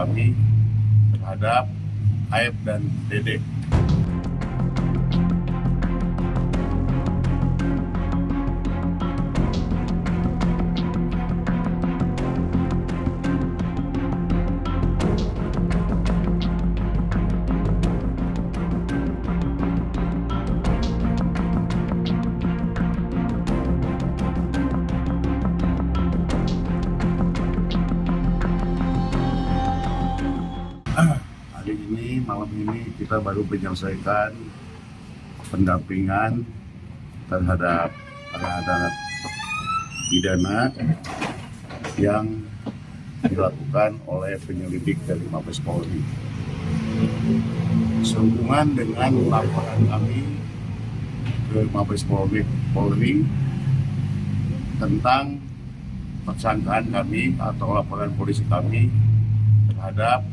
kami terhadap Aep dan Dede. Malam ini kita baru menyelesaikan pendampingan terhadap para pidana yang dilakukan oleh penyelidik dari Mabes Polri. Sehubungan dengan laporan kami ke Mabes Polri tentang persangkaan kami atau laporan polisi kami terhadap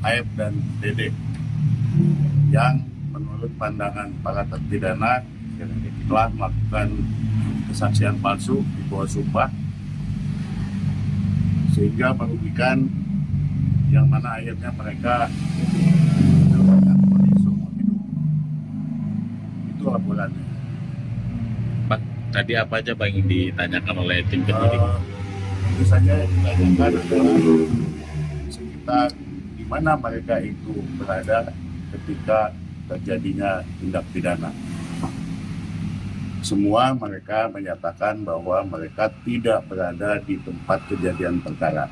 Aep dan Dede yang menurut pandangan para terpidana telah melakukan kesaksian palsu di bawah sumpah sehingga merugikan yang mana akhirnya mereka mendapatkan vonis seumur hidup. Itu laporannya. Bang, tadi apa aja Bang yang ditanyakan oleh tim penyidik? Tentu saja yang ditanyakan adalah sekitar di mana mereka itu berada ketika terjadinya tindak pidana. Semua mereka menyatakan bahwa mereka tidak berada di tempat kejadian perkara.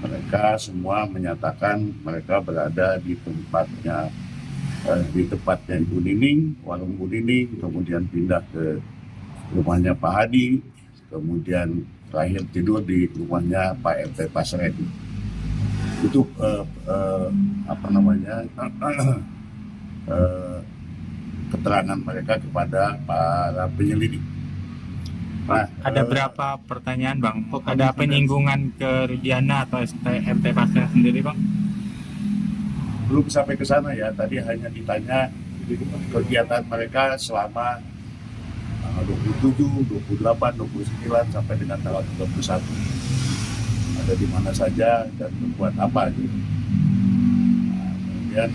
Mereka semua menyatakan mereka berada di tempatnya Ibu Nining, warung Bu Nining, kemudian pindah ke rumahnya Pak Hadi, kemudian terakhir tidur di rumahnya Pak RT Pasren. Itu keterangan mereka kepada para penyelidik. Nah, ada berapa pertanyaan Bang? Ada penyinggungan ke Rudiana atau RT Pasren sendiri Bang? Belum sampai ke sana ya, tadi hanya ditanya kegiatan mereka selama 27, 28, 29 sampai dengan tanggal 31. Ada di mana saja dan berbuat apa gitu. Kemudian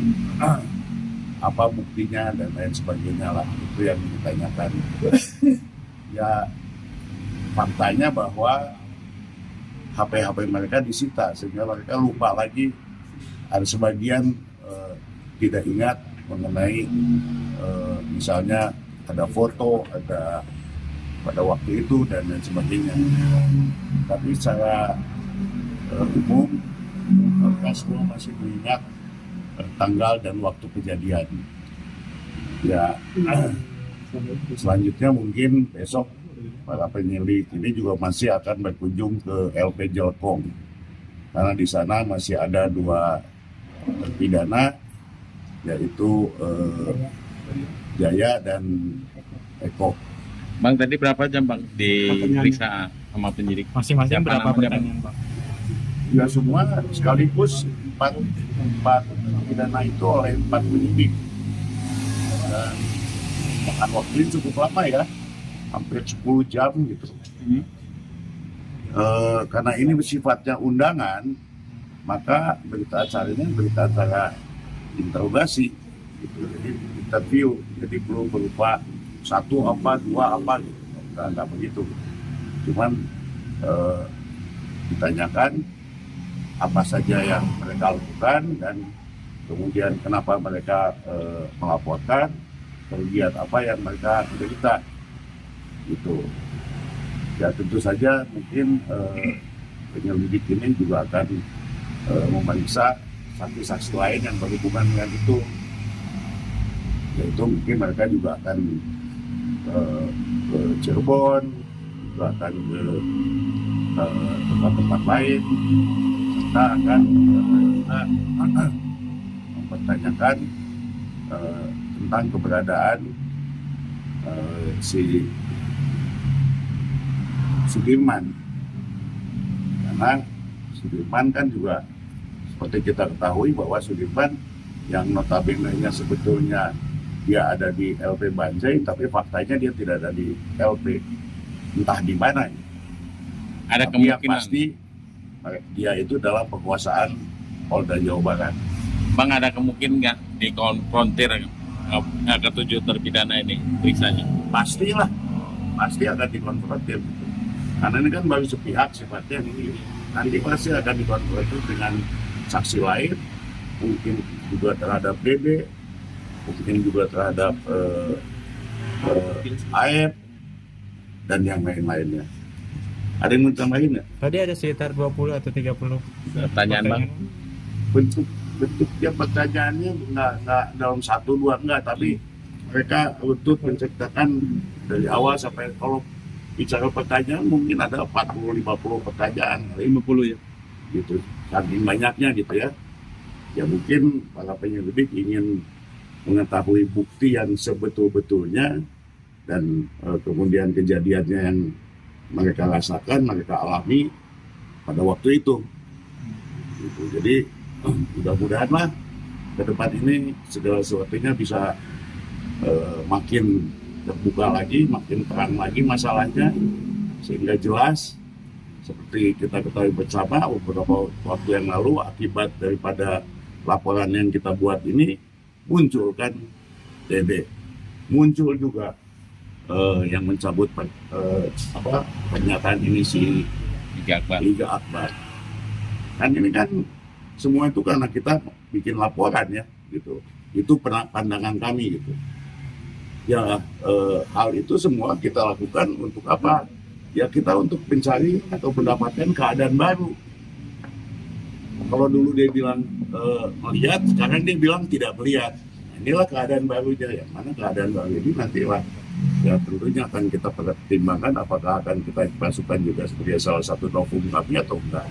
apa buktinya dan lain sebagainya lah, itu yang ditanyakan. Ya faktanya bahwa HP mereka disita sehingga mereka lupa lagi, ada sebagian tidak ingat mengenai misalnya ada foto, ada pada waktu itu dan lain sebagainya. Tapi secara umum mereka semua masih mengingat tanggal dan waktu kejadian. Ya, selanjutnya mungkin besok para penyelidik ini juga masih akan berkunjung ke LP Jelkong karena di sana masih ada 2 terpidana yaitu Jaya dan Eko. Bang, tadi berapa jam Bang diperiksa sama penyidik? Masing-masing berapa pertanyaan Bang? Ya semua sekaligus 4 pidana itu oleh 4 penyidik dan makan waktu cukup lama ya, hampir 10 jam gitu. Karena ini sifatnya undangan, maka berita acaranya berita acara interogasi gitu. Jadi interview, jadi belum berupa 1 apa 2 apa gitu, nggak begitu. Cuman ditanyakan apa saja yang mereka lakukan dan kemudian kenapa mereka melaporkan, kerugian apa yang mereka derita gitu. Ya tentu saja mungkin penyelidik ini juga akan memeriksa saksi-saksi lain yang berhubungan dengan itu, yaitu mungkin mereka juga akan ke Cirebon, juga akan ke tempat-tempat lain. Kita akan mempertanyakan tentang keberadaan si Sudirman, karena Sudirman kan juga seperti kita ketahui bahwa Sudirman yang notabene-nya sebetulnya dia ada di LP Banjai, tapi faktanya dia tidak ada di LP, entah di mana. Ada tapi yang kemungkinan pasti dia itu dalam penguasaan Polda Jawa Barat. Bang, ada kemungkinan nggak dikonfrontir ketujuh terpidana ini periksanya? Pastilah, pasti akan dikonfrontir. Karena ini kan baru sepihak sifatnya, nanti pasti akan dikonfrontir dengan saksi lain, mungkin juga terhadap BB, mungkin juga terhadap AF, dan yang lain-lainnya. Ada yang mau tambahin nggak? Tadi ada sekitar 20 atau 30 Pertanyaan Bang. Bentuknya pertanyaannya nggak dalam 1-2 enggak, tapi mereka untuk menceritakan dari awal sampai, kalau bicara pertanyaan mungkin ada 40-50 pertanyaan, 50 ya, gitu, saking banyaknya gitu ya. Ya mungkin para penyelidik ingin mengetahui bukti yang sebetul-betulnya dan kemudian kejadiannya yang mereka rasakan, mereka alami pada waktu itu. Gitu. Jadi mudah-mudahan ke depan ini segala sesuatunya bisa makin terbuka lagi, makin terang lagi masalahnya, sehingga jelas. Seperti kita ketahui bersama beberapa waktu yang lalu, akibat daripada laporan yang kita buat ini, muncul kan DD, muncul juga yang mencabut pernyataan ini si Liga Akbar. Kan ini kan semua itu karena kita bikin laporan ya, gitu. Itu pandangan kami gitu. Ya hal itu semua kita lakukan untuk apa? Ya kita untuk mencari atau mendapatkan keadaan baru. Kalau dulu dia bilang melihat, sekarang dia bilang tidak melihat. Nah, inilah keadaan barunya. Yang mana keadaan baru ini nantilah ya tentunya akan kita pertimbangkan apakah akan kita masukkan juga sebagai salah satu novum kami atau enggak.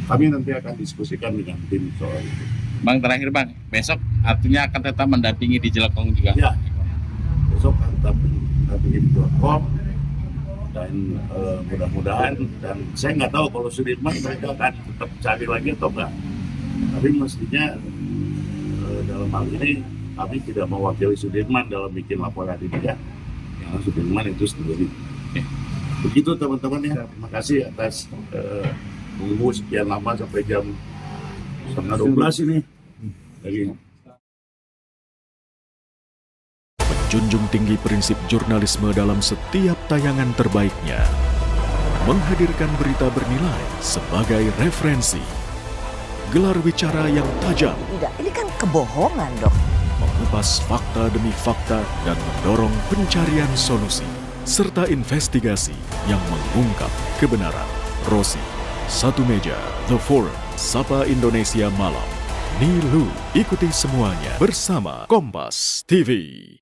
Kami nanti akan diskusikan dengan tim soal itu. Bang, terakhir Bang, besok artinya akan tetap mendampingi di Jelekong juga? Ya, besok akan tetap mendampingi di Jelekong, dan mudah-mudahan, dan saya nggak tahu kalau Sudirman mereka akan tetap cari lagi atau enggak. Tapi mestinya dalam hal ini kami tidak mewakili Sudirman dalam bikin laporan ini ya. Yang Sudirman itu sendiri. Begitu teman-teman ya. Terima kasih atas menunggu sekian lama sampai jam 11:30 ini. Lagi. Menjunjung tinggi prinsip jurnalisme dalam setiap tayangan terbaiknya. Menghadirkan berita bernilai sebagai referensi. Gelar bicara yang tajam. Tidak, ini kan kebohongan dong. Mengupas fakta demi fakta dan mendorong pencarian solusi. Serta investigasi yang mengungkap kebenaran. Rosi, Satu Meja, The Forum, Sapa Indonesia Malam. Nilu, ikuti semuanya bersama Kompas TV.